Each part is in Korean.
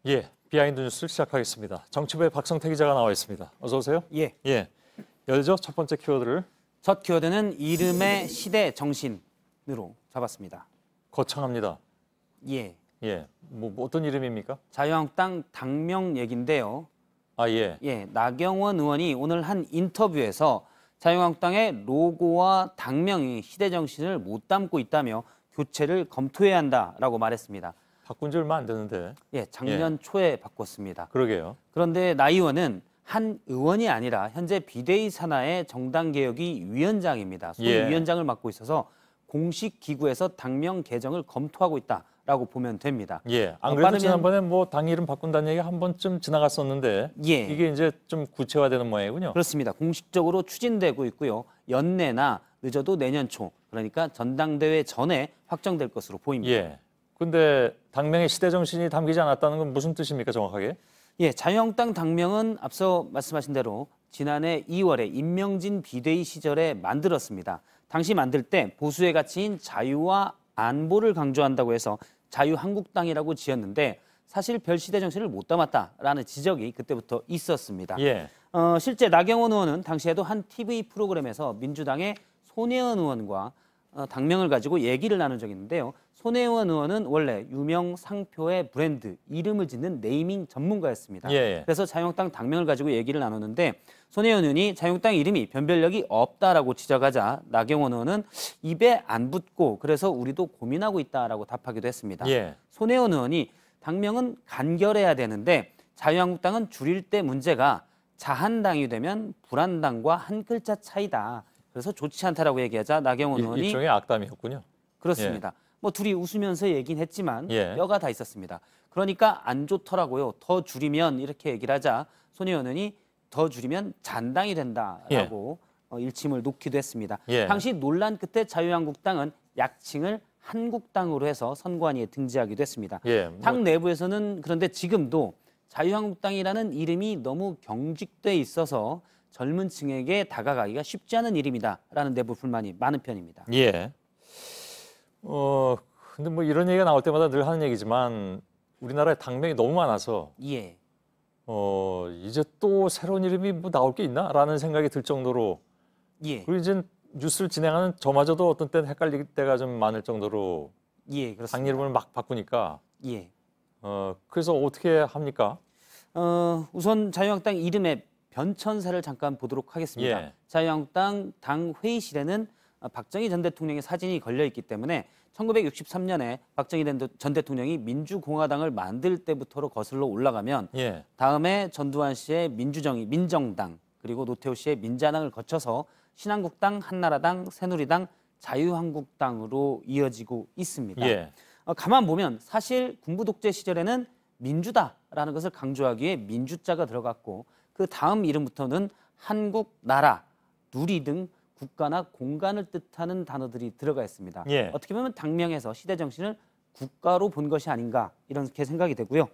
예, 비하인드 뉴스를 시작하겠습니다. 정치부의 박성태 기자가 나와 있습니다. 어서 오세요. 예. 열죠. 첫 번째 키워드를. 첫 키워드는 이름의 시대 정신으로 잡았습니다. 거창합니다. 예. 뭐 어떤 이름입니까? 자유한국당 당명 얘긴데요. 아, 예. 나경원 의원이 오늘 한 인터뷰에서 자유한국당의 로고와 당명이 시대 정신을 못 담고 있다며 교체를 검토해야 한다라고 말했습니다. 바꾼 지 얼마 안 됐는데. 작년 초에 바꿨습니다. 그러게요. 그런데 나 의원은 한 의원이 아니라 현재 비대위 산하의 정당개혁위 위원장입니다. 위원장을 맡고 있어서 공식 기구에서 당명 개정을 검토하고 있다라고 보면 됩니다. 안 그래도 지난번에 뭐 당 이름 바꾼다는 얘기가 한 번쯤 지나갔었는데 이게 이제 좀 구체화되는 모양이군요. 그렇습니다. 공식적으로 추진되고 있고요. 연내나 늦어도 내년 초, 그러니까 전당대회 전에 확정될 것으로 보입니다. 근데 당명의 시대 정신이 담기지 않았다는 건 무슨 뜻입니까, 정확하게? 자유한국당 당명은 앞서 말씀하신 대로 지난해 2월에 임명진 비대위 시절에 만들었습니다. 당시 만들 때 보수의 가치인 자유와 안보를 강조한다고 해서 자유한국당이라고 지었는데 사실 별 시대 정신을 못 담았다라는 지적이 그때부터 있었습니다. 실제 나경원 의원은 당시에도 한 TV 프로그램에서 민주당의 손혜원 의원과 당명을 가지고 얘기를 나눈 적이 있는데요. 손혜원 의원은 원래 유명 상표의 브랜드, 이름을 짓는 네이밍 전문가였습니다. 그래서 자유한국당 당명을 가지고 얘기를 나눴는데 손혜원 의원이 자유한국당 이름이 변별력이 없다라고 지적하자 나경원 의원은 입에 안 붙고 그래서 우리도 고민하고 있다라고 답하기도 했습니다. 손혜원 의원이 당명은 간결해야 되는데 자유한국당은 줄일 때 문제가 자한당이 되면 불한당과 한 글자 차이다. 그래서 좋지 않다라고 얘기하자 나경원 의원이 일종의 악담이었군요. 그렇습니다. 뭐 둘이 웃으면서 얘기는 했지만 뼈가 다 있었습니다. 그러니까 안 좋더라고요. 더 줄이면 이렇게 얘기를 하자 손혜원 의원이 더 줄이면 잔당이 된다라고 일침을 놓기도 했습니다. 당시 논란 끝에 자유한국당은 약칭을 한국당으로 해서 선관위에 등재하기도 했습니다. 당 내부에서는 그런데 지금도 자유한국당이라는 이름이 너무 경직돼 있어서 젊은 층에게 다가가기가 쉽지 않은 이름이다라는 내부 불만이 많은 편입니다. 근데 뭐 이런 얘기가 나올 때마다 늘 하는 얘기지만 우리나라에 당명이 너무 많아서 이제 또 새로운 이름이 뭐 나올 게 있나라는 생각이 들 정도로 그리고 이제 뉴스를 진행하는 저마저도 어떤 때는 헷갈릴 때가 좀 많을 정도로 당 이름을 막 바꾸니까 그래서 어떻게 합니까? 우선 자유한국당 이름의 변천사를 잠깐 보도록 하겠습니다. 자유한국당 당 회의실에는 박정희 전 대통령의 사진이 걸려 있기 때문에 1963년에 박정희 전 대통령이 민주공화당을 만들 때부터로 거슬러 올라가면 다음에 전두환 씨의 민정당 그리고 노태우 씨의 민자당을 거쳐서 신한국당, 한나라당, 새누리당, 자유한국당으로 이어지고 있습니다. 가만 보면 사실 군부 독재 시절에는 민주다라는 것을 강조하기 위해 민주자가 들어갔고 그 다음 이름부터는 한국, 나라, 누리 등 국가나 공간을 뜻하는 단어들이 들어가 있습니다. 어떻게 보면 당명에서 시대 정신을 국가로 본 것이 아닌가 이렇게 생각이 되고요.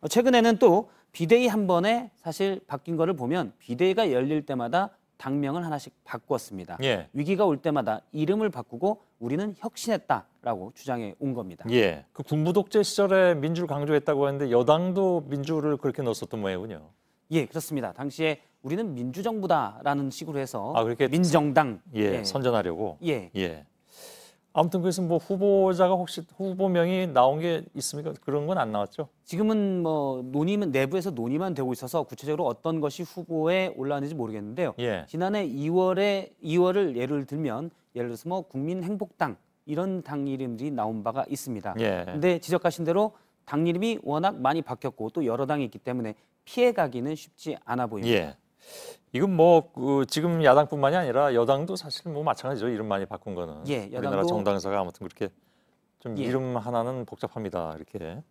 최근에는 또 비대위 한 번에 사실 바뀐 거를 보면 비대위가 열릴 때마다 당명을 하나씩 바꿨습니다. 위기가 올 때마다 이름을 바꾸고 우리는 혁신했다라고 주장해 온 겁니다. 그 군부 독재 시절에 민주를 강조했다고 했는데 여당도 민주를 그렇게 넣었었던 모양이군요. 그렇습니다. 당시에 우리는 민주정부다라는 식으로 해서 그렇게 민정당 선전하려고. 아무튼 그래서 뭐 후보자가 혹시 후보명이 나온 게 있습니까? 그런 건 안 나왔죠? 지금은 뭐 내부에서 논의만 되고 있어서 구체적으로 어떤 것이 후보에 올라왔는지 모르겠는데요. 지난해 2월을 예를 들어서 뭐 국민행복당 이런 당 이름들이 나온 바가 있습니다. 근데 지적하신 대로 당 이름이 워낙 많이 바뀌었고 또 여러 당이 있기 때문에 피해가기는 쉽지 않아 보입니다. 이건 뭐 지금 야당뿐만이 아니라 여당도 사실 뭐 마찬가지죠. 이름 많이 바꾼 거는. 우리나라 정당사가 아무튼 그렇게 좀 이름 하나는 복잡합니다. 이렇게.